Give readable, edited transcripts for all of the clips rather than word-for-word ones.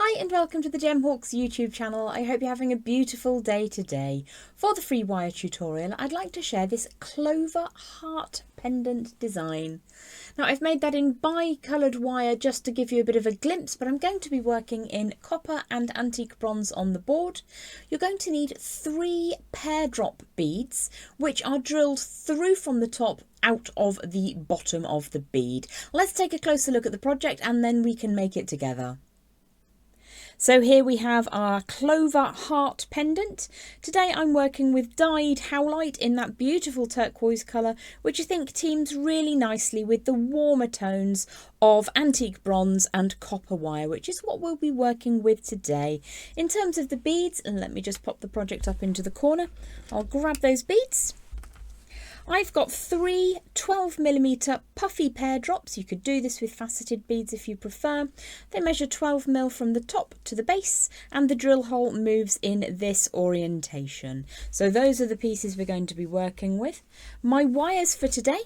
Hi and welcome to the Gemhawks YouTube channel. I hope you're having a beautiful day today. For the free wire tutorial, I'd like to share this Clover Heart Pendant design. Now I've made that in bi-coloured wire just to give you a bit of a glimpse, but I'm going to be working in copper and antique bronze on the board. You're going to need 3 pear drop beads, which are drilled through from the top out of the bottom of the bead. Let's take a closer look at the project and then we can make it together. So here we have our Clover Heart Pendant. Today I'm working with dyed howlite in that beautiful turquoise colour, which I think teams really nicely with the warmer tones of antique bronze and copper wire, which is what we'll be working with today. In terms of the beads, and let me just pop the project up into the corner, I'll grab those beads. I've got 3 12mm puffy pear drops. You could do this with faceted beads if you prefer. They measure 12mm from the top to the base and the drill hole moves in this orientation. So those are the pieces we're going to be working with. My wires for today,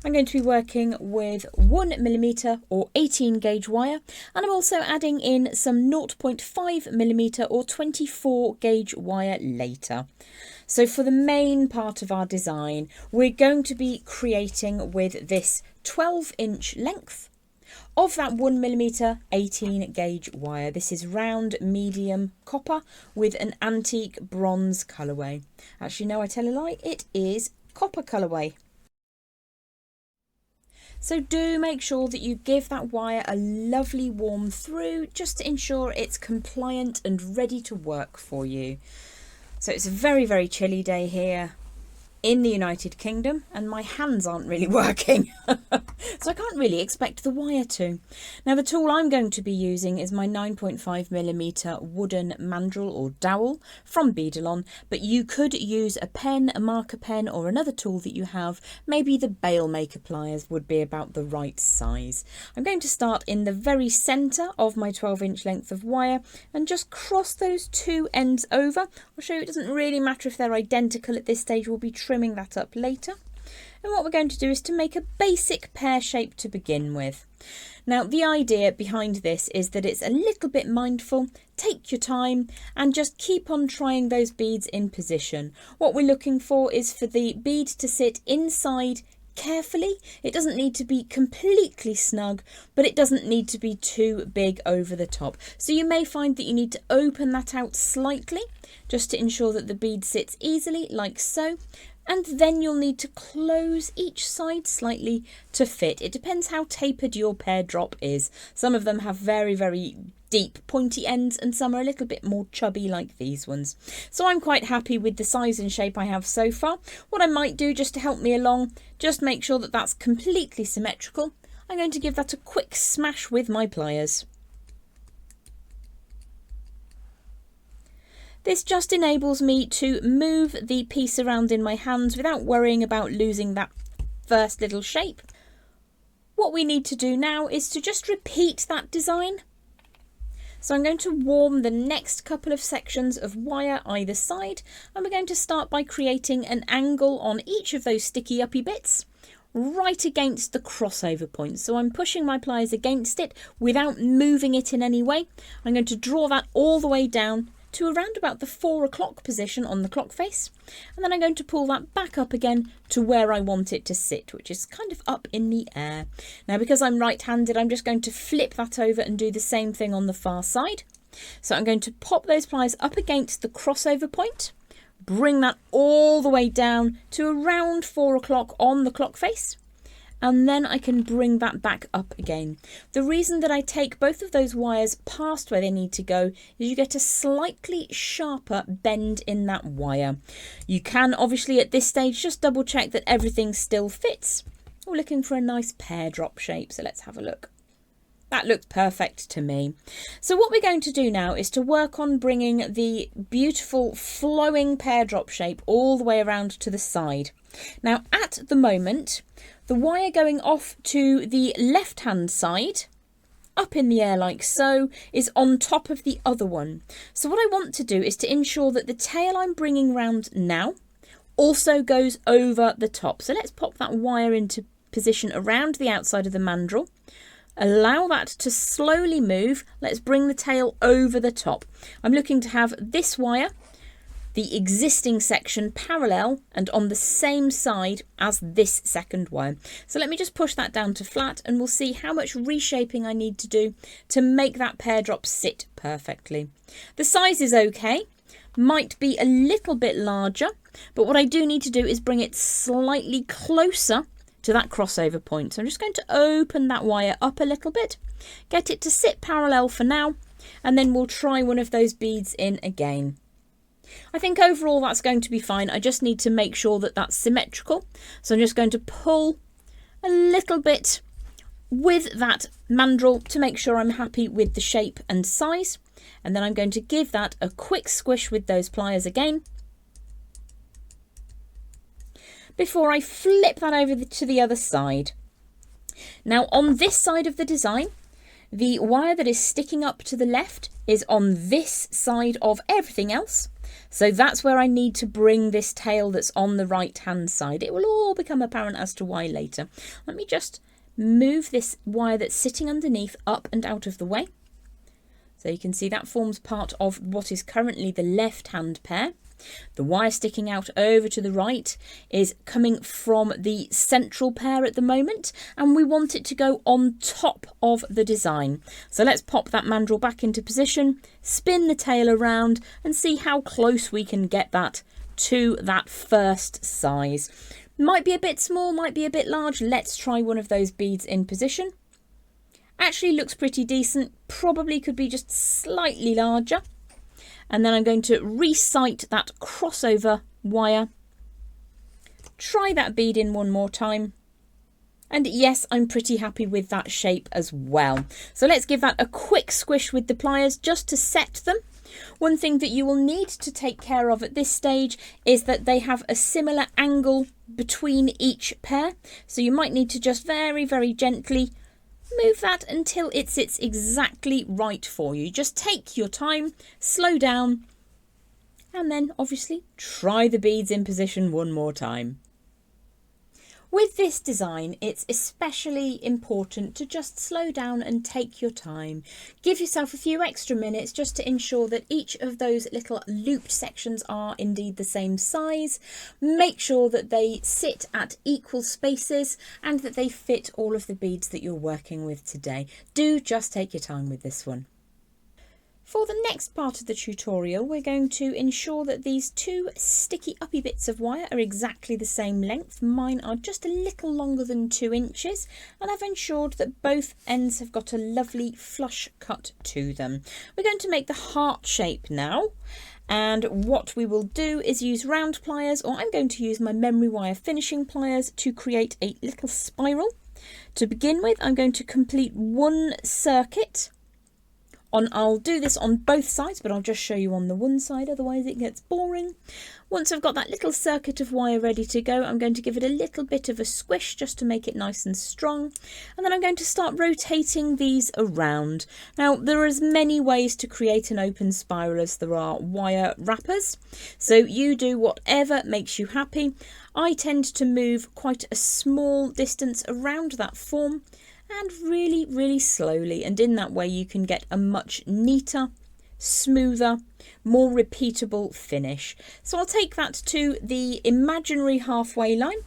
I'm going to be working with 1mm or 18 gauge wire, and I'm also adding in some 0.5mm or 24 gauge wire later. So for the main part of our design, we're going to be creating with this 12-inch length of that 1mm 18 gauge wire. This is round medium copper with an antique bronze colourway. Actually, no, I tell a lie, it is copper colourway. So do make sure that you give that wire a lovely warm through just to ensure it's compliant and ready to work for you. So it's a very, very chilly day here in the United Kingdom and my hands aren't really working. So I can't really expect the wire to. Now the tool I'm going to be using is my 9.5mm wooden mandrel or dowel from Beadalon, but you could use a pen, a marker pen or another tool that you have. Maybe the bail maker pliers would be about the right size. I'm going to start in the very centre of my 12-inch length of wire and just cross those 2 ends over. I'll show you it doesn't really matter if they're identical at this stage, we'll be trimming that up later. And what we're going to do is to make a basic pear shape to begin with. Now the idea behind this is that it's a little bit mindful. Take your time and just keep on trying those beads in position. What we're looking for is for the bead to sit inside carefully. It doesn't need to be completely snug, but it doesn't need to be too big over the top. So you may find that you need to open that out slightly just to ensure that the bead sits easily like so. And then you'll need to close each side slightly to fit. It depends how tapered your pear drop is. Some of them have very, very deep pointy ends and some are a little bit more chubby like these ones. So I'm quite happy with the size and shape I have so far. What I might do just to help me along, just make sure that that's completely symmetrical. I'm going to give that a quick smash with my pliers. This just enables me to move the piece around in my hands without worrying about losing that first little shape. What we need to do now is to just repeat that design. So I'm going to warm the next couple of sections of wire either side, and we're going to start by creating an angle on each of those sticky uppy bits right against the crossover point. So I'm pushing my pliers against it without moving it in any way. I'm going to draw that all the way down to around about the 4 o'clock position on the clock face, and then I'm going to pull that back up again to where I want it to sit, which is kind of up in the air. Now because I'm right-handed, I'm just going to flip that over and do the same thing on the far side. So I'm going to pop those pliers up against the crossover point, bring that all the way down to around 4 o'clock on the clock face, and then I can bring that back up again. The reason that I take both of those wires past where they need to go is you get a slightly sharper bend in that wire. You can obviously at this stage just double check that everything still fits. We're looking for a nice pear drop shape, so let's have a look. That looks perfect to me. So what we're going to do now is to work on bringing the beautiful flowing pear drop shape all the way around to the side. Now at the moment, the wire going off to the left hand side, up in the air like so, is on top of the other one. So what I want to do is to ensure that the tail I'm bringing round now also goes over the top. So let's pop that wire into position around the outside of the mandrel. Allow that to slowly move. Let's bring the tail over the top. I'm looking to have this wire, the existing section, parallel and on the same side as this second wire. So let me just push that down to flat and we'll see how much reshaping I need to do to make that pear drop sit perfectly. The size is okay, might be a little bit larger, but what I do need to do is bring it slightly closer to that crossover point. So I'm just going to open that wire up a little bit, get it to sit parallel for now, and then we'll try one of those beads in again. I think overall that's going to be fine. I just need to make sure that that's symmetrical. So I'm just going to pull a little bit with that mandrel to make sure I'm happy with the shape and size. And then I'm going to give that a quick squish with those pliers again, before I flip that over to the other side. Now on this side of the design, the wire that is sticking up to the left is on this side of everything else. So that's where I need to bring this tail that's on the right hand side. It will all become apparent as to why later. Let me just move this wire that's sitting underneath up and out of the way. So you can see that forms part of what is currently the left hand pear. The wire sticking out over to the right is coming from the central pear at the moment, and we want it to go on top of the design. So let's pop that mandrel back into position, spin the tail around and see how close we can get that to that first size. Might be a bit small, might be a bit large. Let's try one of those beads in position. Actually looks pretty decent, probably could be just slightly larger. And then I'm going to resight that crossover wire. Try that bead in one more time. And yes, I'm pretty happy with that shape as well. So let's give that a quick squish with the pliers just to set them. One thing that you will need to take care of at this stage is that they have a similar angle between each pair. So you might need to just very, very gently move that until it sits exactly right for you. Just take your time, slow down, and then obviously try the beads in position one more time. With this design, it's especially important to just slow down and take your time. Give yourself a few extra minutes just to ensure that each of those little looped sections are indeed the same size. Make sure that they sit at equal spaces and that they fit all of the beads that you're working with today. Do just take your time with this one. For the next part of the tutorial, we're going to ensure that these two sticky uppy bits of wire are exactly the same length. Mine are just a little longer than 2 inches, and I've ensured that both ends have got a lovely flush cut to them. We're going to make the heart shape now, and what we will do is use round pliers, or I'm going to use my memory wire finishing pliers to create a little spiral. To begin with, I'm going to complete one circuit. I'll do this on both sides, but I'll just show you on the one side, otherwise it gets boring. Once I've got that little circuit of wire ready to go, I'm going to give it a little bit of a squish just to make it nice and strong. And then I'm going to start rotating these around. Now, there are as many ways to create an open spiral as there are wire wrappers. So you do whatever makes you happy. I tend to move quite a small distance around that form, and really, really slowly, and in that way you can get a much neater, smoother, more repeatable finish. So I'll take that to the imaginary halfway line.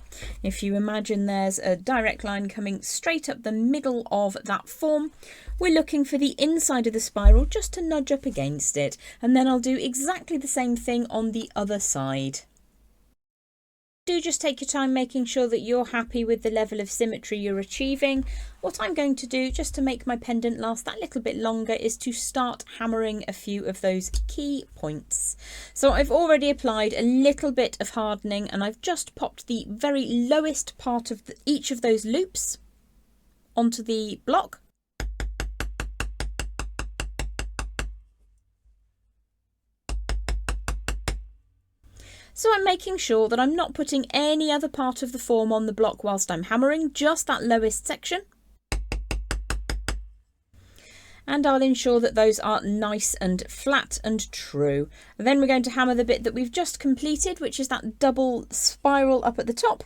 If you imagine there's a direct line coming straight up the middle of that form, we're looking for the inside of the spiral just to nudge up against it, and then I'll do exactly the same thing on the other side. Do just take your time making sure that you're happy with the level of symmetry you're achieving. What I'm going to do, just to make my pendant last that little bit longer, is to start hammering a few of those key points. So I've already applied a little bit of hardening, and I've just popped the very lowest part of each of those loops onto the block. So I'm making sure that I'm not putting any other part of the form on the block whilst I'm hammering, just that lowest section. And I'll ensure that those are nice and flat and true. And then we're going to hammer the bit that we've just completed, which is that double spiral up at the top.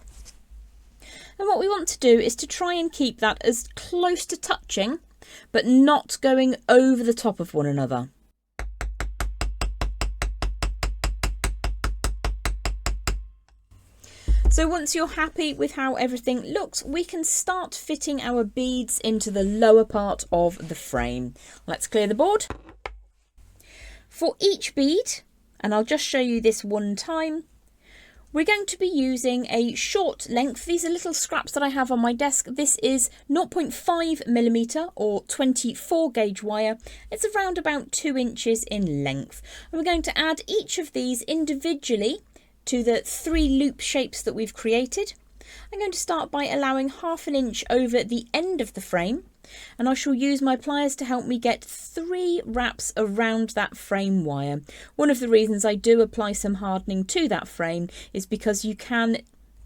And what we want to do is to try and keep that as close to touching, but not going over the top of one another. So once you're happy with how everything looks, we can start fitting our beads into the lower part of the frame. Let's clear the board. For each bead, and I'll just show you this one time, we're going to be using a short length. These are little scraps that I have on my desk. This is 0.5mm or 24 gauge wire. It's around about 2 inches in length. And we're going to add each of these individually to the 3 loop shapes that we've created. I'm going to start by allowing 1/2 inch over the end of the frame, and I shall use my pliers to help me get 3 wraps around that frame wire. One of the reasons I do apply some hardening to that frame is because you can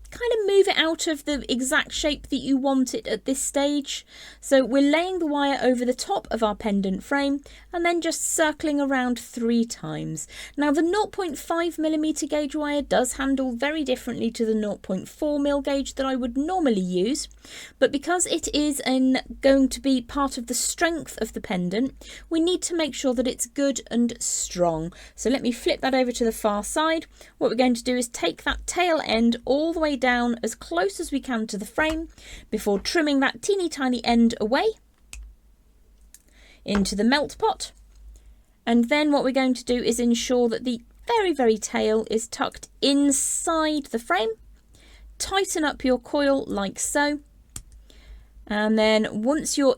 kind of move it out of the exact shape that you want it at this stage. So we're laying the wire over the top of our pendant frame and then just circling around 3 times. Now the 0.5mm gauge wire does handle very differently to the 0.4mm gauge that I would normally use, but because it is going to be part of the strength of the pendant, we need to make sure that it's good and strong. So let me flip that over to the far side. What we're going to do is take that tail end all the way down as close as we can to the frame before trimming that teeny tiny end away into the melt pot. And then what we're going to do is ensure that the very tail is tucked inside the frame. Tighten up your coil like so, and then once you're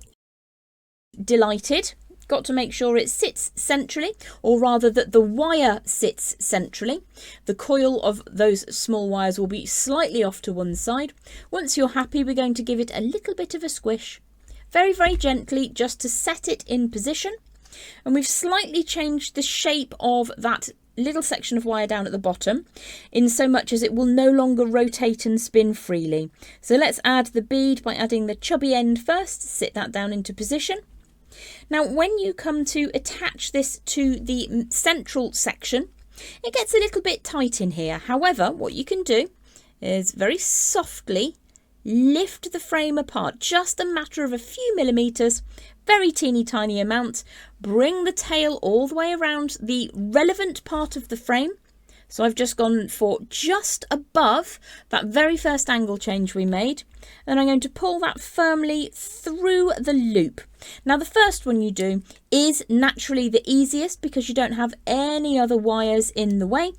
delighted, got to make sure it sits centrally, or rather that the wire sits centrally. The coil of those small wires will be slightly off to one side. Once you're happy, we're going to give it a little bit of a squish, very gently, just to set it in position. And we've slightly changed the shape of that little section of wire down at the bottom, in so much as it will no longer rotate and spin freely. So let's add the bead by adding the chubby end first. Sit that down into position. Now when you come to attach this to the central section, it gets a little bit tight in here. However, what you can do is very softly lift the frame apart, just a matter of a few millimeters, very teeny tiny amount. Bring the tail all the way around the relevant part of the frame. So I've just gone for just above that very first angle change we made. And I'm going to pull that firmly through the loop. Now the first one you do is naturally the easiest because you don't have any other wires in the way.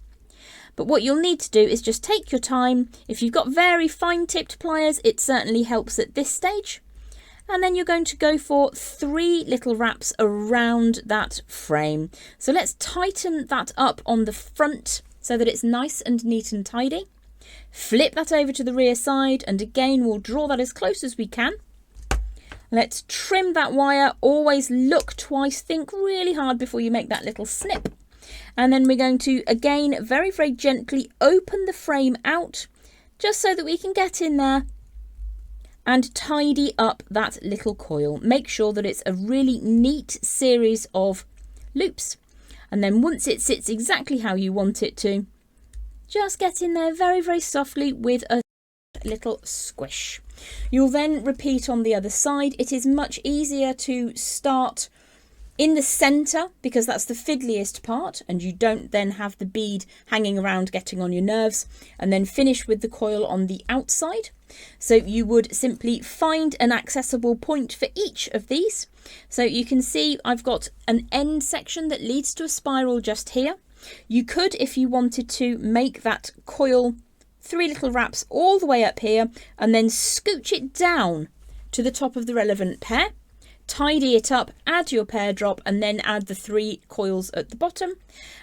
But what you'll need to do is just take your time. If you've got very fine tipped pliers, it certainly helps at this stage. And then you're going to go for 3 little wraps around that frame. So let's tighten that up on the front so that it's nice and neat and tidy. Flip that over to the rear side, and again we'll draw that as close as we can. Let's trim that wire. Always look twice, think really hard before you make that little snip. And then we're going to again very gently open the frame out, just so that we can get in there and tidy up that little coil. Make sure that it's a really neat series of loops. And then once it sits exactly how you want it to, just get in there very softly with a little squish. You'll then repeat on the other side. It is much easier to start in the centre because that's the fiddliest part, and you don't then have the bead hanging around getting on your nerves, and then finish with the coil on the outside. So you would simply find an accessible point for each of these. So you can see I've got an end section that leads to a spiral just here. You could, if you wanted to, make that coil 3 little wraps all the way up here and then scooch it down to the top of the relevant pear. Tidy it up, add your pear drop, and then add the 3 coils at the bottom.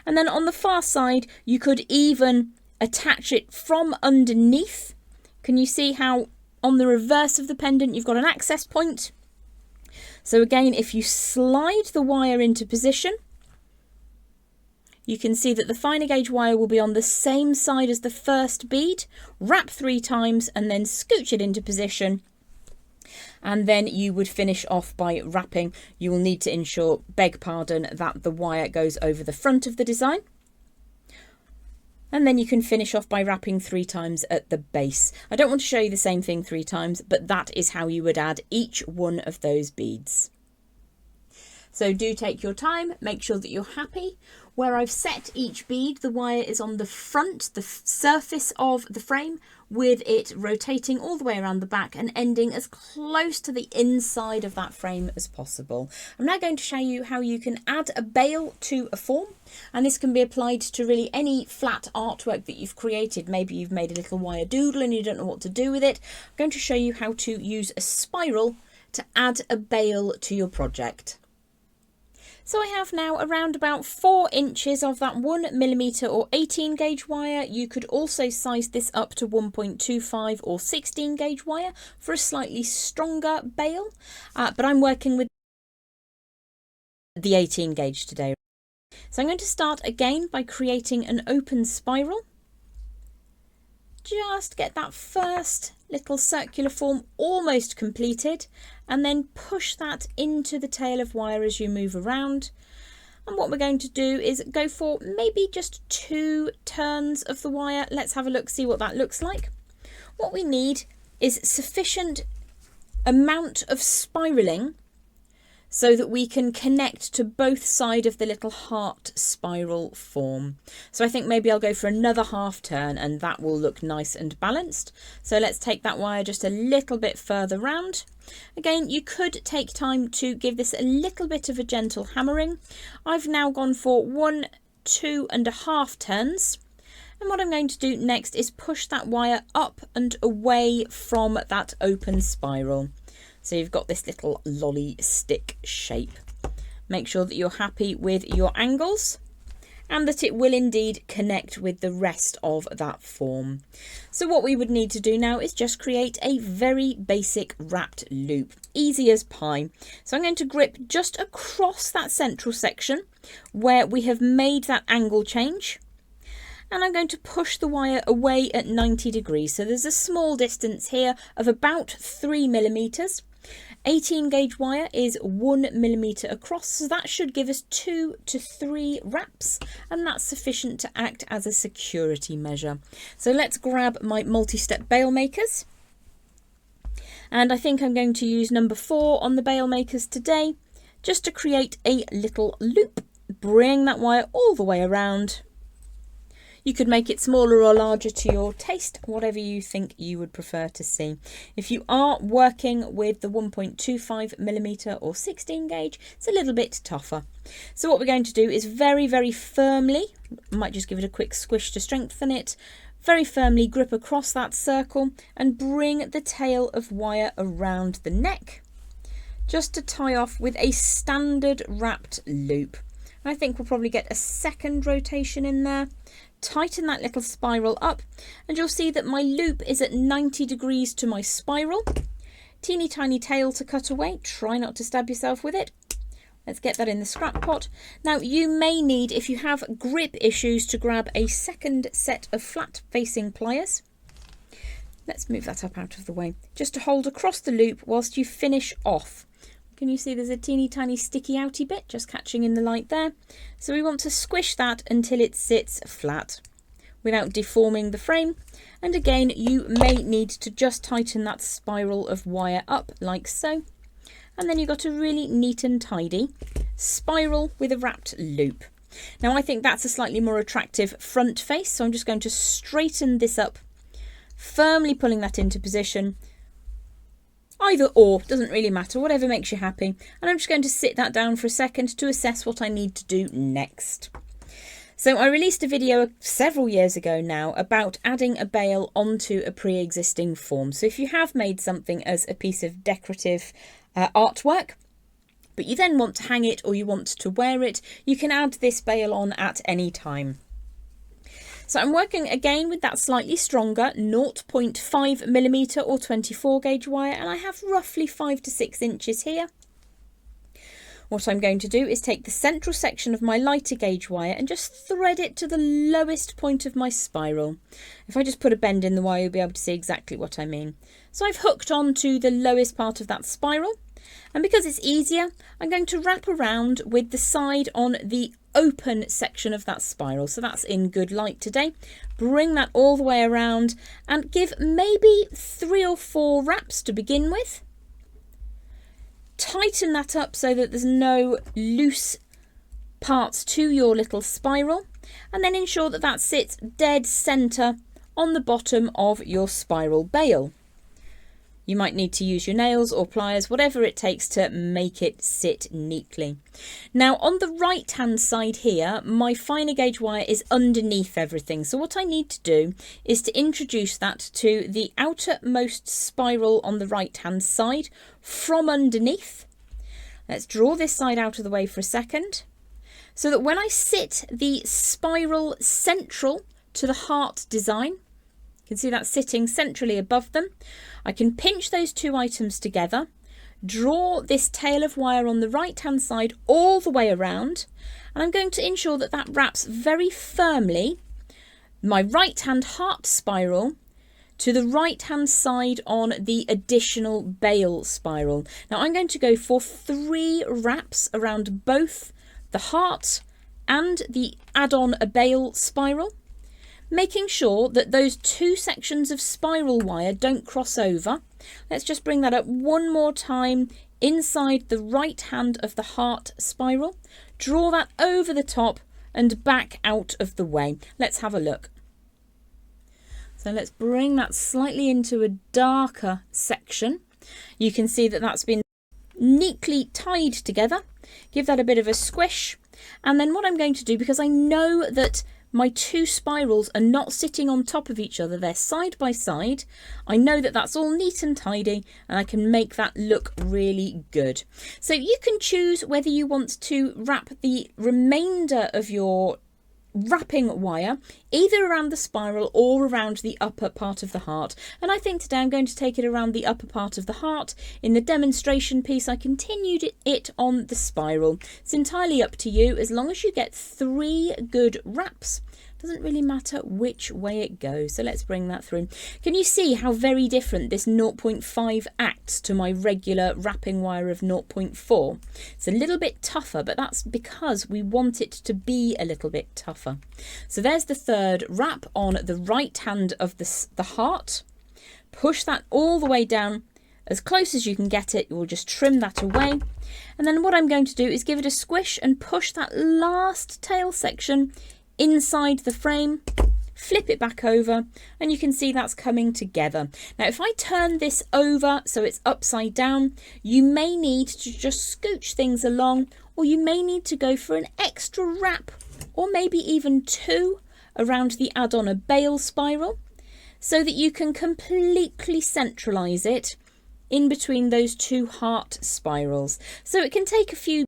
And then on the far side, you could even attach it from underneath. Can you see how on the reverse of the pendant you've got an access point? So again, if you slide the wire into position, you can see that the finer gauge wire will be on the same side as the first bead. Wrap 3 times and then scooch it into position. And then you would finish off by wrapping. You will need to ensure, beg pardon, that the wire goes over the front of the design. And then you can finish off by wrapping 3 times at the base. I don't want to show you the same thing 3 times, but that is how you would add each one of those beads. So do take your time, make sure that you're happy. Where I've set each bead, the wire is on the front, the surface of the frame, with it rotating all the way around the back and ending as close to the inside of that frame as possible. I'm now going to show you how you can add a bail to a form, and this can be applied to really any flat artwork that you've created. Maybe you've made a little wire doodle and you don't know what to do with it. I'm going to show you how to use a spiral to add a bail to your project. So I have now around about 4 inches of that 1mm or 18 gauge wire. You could also size this up to 1.25 or 16 gauge wire for a slightly stronger bail, but I'm working with the 18 gauge today. So I'm going to start again by creating an open spiral. Just get that first little circular form almost completed, and then push that into the tail of wire as you move around. And what we're going to do is go for maybe just 2 turns of the wire. Let's have a look, see what that looks like. What we need is sufficient amount of spiraling so that we can connect to both sides of the little heart spiral form. So I think maybe I'll go for another half turn and that will look nice and balanced. So let's take that wire just a little bit further round. Again, you could take time to give this a little bit of a gentle hammering. I've now gone for 1, 2.5 turns. And what I'm going to do next is push that wire up and away from that open spiral. So you've got this little lolly stick shape. Make sure that you're happy with your angles and that it will indeed connect with the rest of that form. So what we would need to do now is just create a very basic wrapped loop, easy as pie. So I'm going to grip just across that central section where we have made that angle change. And I'm going to push the wire away at 90 degrees. So there's a small distance here of about 3mm. 18 gauge wire is 1mm across, so that should give us 2 to 3 wraps, and that's sufficient to act as a security measure. So let's grab my multi-step bail makers. And I think I'm going to use number 4 on the bail makers today, just to create a little loop. Bring that wire all the way around. You could make it smaller or larger to your taste, whatever you think you would prefer to see. If you are working with the 1.25mm or 16 gauge, it's a little bit tougher. So what we're going to do is very, very firmly, I might just give it a quick squish to strengthen it, very firmly grip across that circle and bring the tail of wire around the neck, just to tie off with a standard wrapped loop. And I think we'll probably get a second rotation in there. Tighten that little spiral up and you'll see that my loop is at 90 degrees to my spiral. Teeny tiny tail to cut away. Try not to stab yourself with it. Let's get that in the scrap pot. Now you may need, if you have grip issues, to grab a second set of flat facing pliers. Let's move that up out of the way, just to hold across the loop whilst you finish off. Can you see there's a teeny tiny sticky outy bit just catching in the light there? So we want to squish that until it sits flat without deforming the frame. And again, you may need to just tighten that spiral of wire up like so. And then you've got a really neat and tidy spiral with a wrapped loop. Now I think that's a slightly more attractive front face, so I'm just going to straighten this up, firmly pulling that into position. Either or, doesn't really matter, whatever makes you happy. And I'm just going to sit that down for a second to assess what I need to do next. So I released a video several years ago now about adding a bail onto a pre-existing form. So if you have made something as a piece of decorative artwork, but you then want to hang it or you want to wear it, you can add this bail on at any time. So I'm working again with that slightly stronger 0.5mm or 24 gauge wire, and I have roughly 5 to 6 inches here. What I'm going to do is take the central section of my lighter gauge wire and just thread it to the lowest point of my spiral. If I just put a bend in the wire, you'll be able to see exactly what I mean. So I've hooked on to the lowest part of that spiral. And because it's easier, I'm going to wrap around with the side on the open section of that spiral. So that's in good light today. Bring that all the way around and give maybe 3 or 4 wraps to begin with. Tighten that up so that there's no loose parts to your little spiral, and then ensure that that sits dead centre on the bottom of your spiral bail. You might need to use your nails or pliers, whatever it takes to make it sit neatly. Now on the right hand side here, my finer gauge wire is underneath everything. So what I need to do is to introduce that to the outermost spiral on the right hand side from underneath. Let's draw this side out of the way for a second, so that when I sit the spiral central to the heart design, you can see that sitting centrally above them. I can pinch those 2 items together, draw this tail of wire on the right hand side all the way around, and I'm going to ensure that that wraps very firmly my right hand heart spiral to the right hand side on the additional bail spiral. Now I'm going to go for 3 wraps around both the heart and the add-on a bail spiral, making sure that those 2 sections of spiral wire don't cross over. Let's just bring that up one more time inside the right hand of the heart spiral. Draw that over the top and back out of the way. Let's have a look. So let's bring that slightly into a darker section. You can see that that's been neatly tied together. Give that a bit of a squish. And then what I'm going to do, because I know that my 2 spirals are not sitting on top of each other, they're side by side. I know that that's all neat and tidy, and I can make that look really good. So you can choose whether you want to wrap the remainder of your wrapping wire either around the spiral or around the upper part of the heart, and I think today I'm going to take it around the upper part of the heart. In the demonstration piece I continued it on the spiral. It's entirely up to you, as long as you get 3 good wraps. Doesn't really matter which way it goes. So let's bring that through. Can you see how very different this 0.5 acts to my regular wrapping wire of 0.4? It's a little bit tougher, but that's because we want it to be a little bit tougher. So there's the 3rd wrap on the right hand of the heart. Push that all the way down as close as you can get it. You'll just trim that away. And then what I'm going to do is give it a squish and push that last tail section inside the frame, flip it back over, and you can see that's coming together. Now if I turn this over so it's upside down, you may need to just scooch things along, or you may need to go for an extra wrap, or maybe even 2 around the add-on a bail spiral, so that you can completely centralize it in between those 2 heart spirals. So it can take a few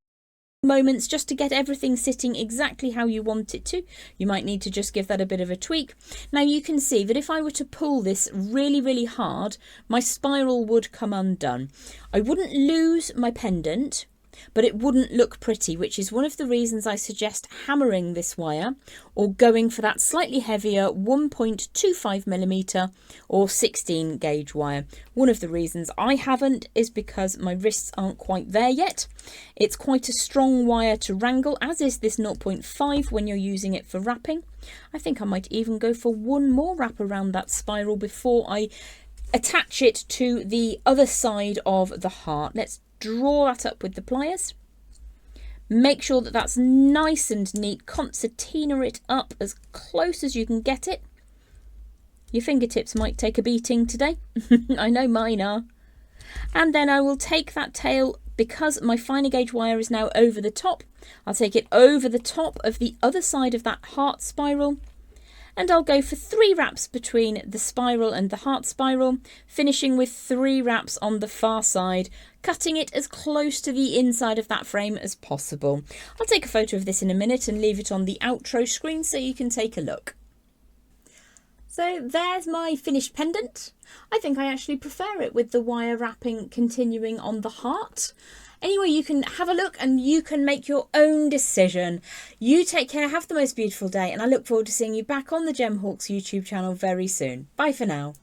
moments just to get everything sitting exactly how you want it to. You might need to just give that a bit of a tweak. Now you can see that if I were to pull this really hard, my spiral would come undone. I wouldn't lose my pendant, but it wouldn't look pretty, which is one of the reasons I suggest hammering this wire or going for that slightly heavier 1.25mm or 16 gauge wire. One of the reasons I haven't is because my wrists aren't quite there yet. It's quite a strong wire to wrangle, as is this 0.5 when you're using it for wrapping. I think I might even go for 1 more wrap around that spiral before I attach it to the other side of the heart. Let's draw that up with the pliers. Make sure that that's nice and neat. Concertina it up as close as you can get it. Your fingertips might take a beating today. I know mine are. And then I will take that tail, because my finer gauge wire is now over the top. I'll take it over the top of the other side of that heart spiral, and I'll go for 3 wraps between the spiral and the heart spiral, finishing with 3 wraps on the far side, cutting it as close to the inside of that frame as possible. I'll take a photo of this in a minute and leave it on the outro screen so you can take a look. So there's my finished pendant. I think I actually prefer it with the wire wrapping continuing on the heart. Anyway, you can have a look and you can make your own decision. You take care, have the most beautiful day, and I look forward to seeing you back on the Gemhawks YouTube channel very soon. Bye for now.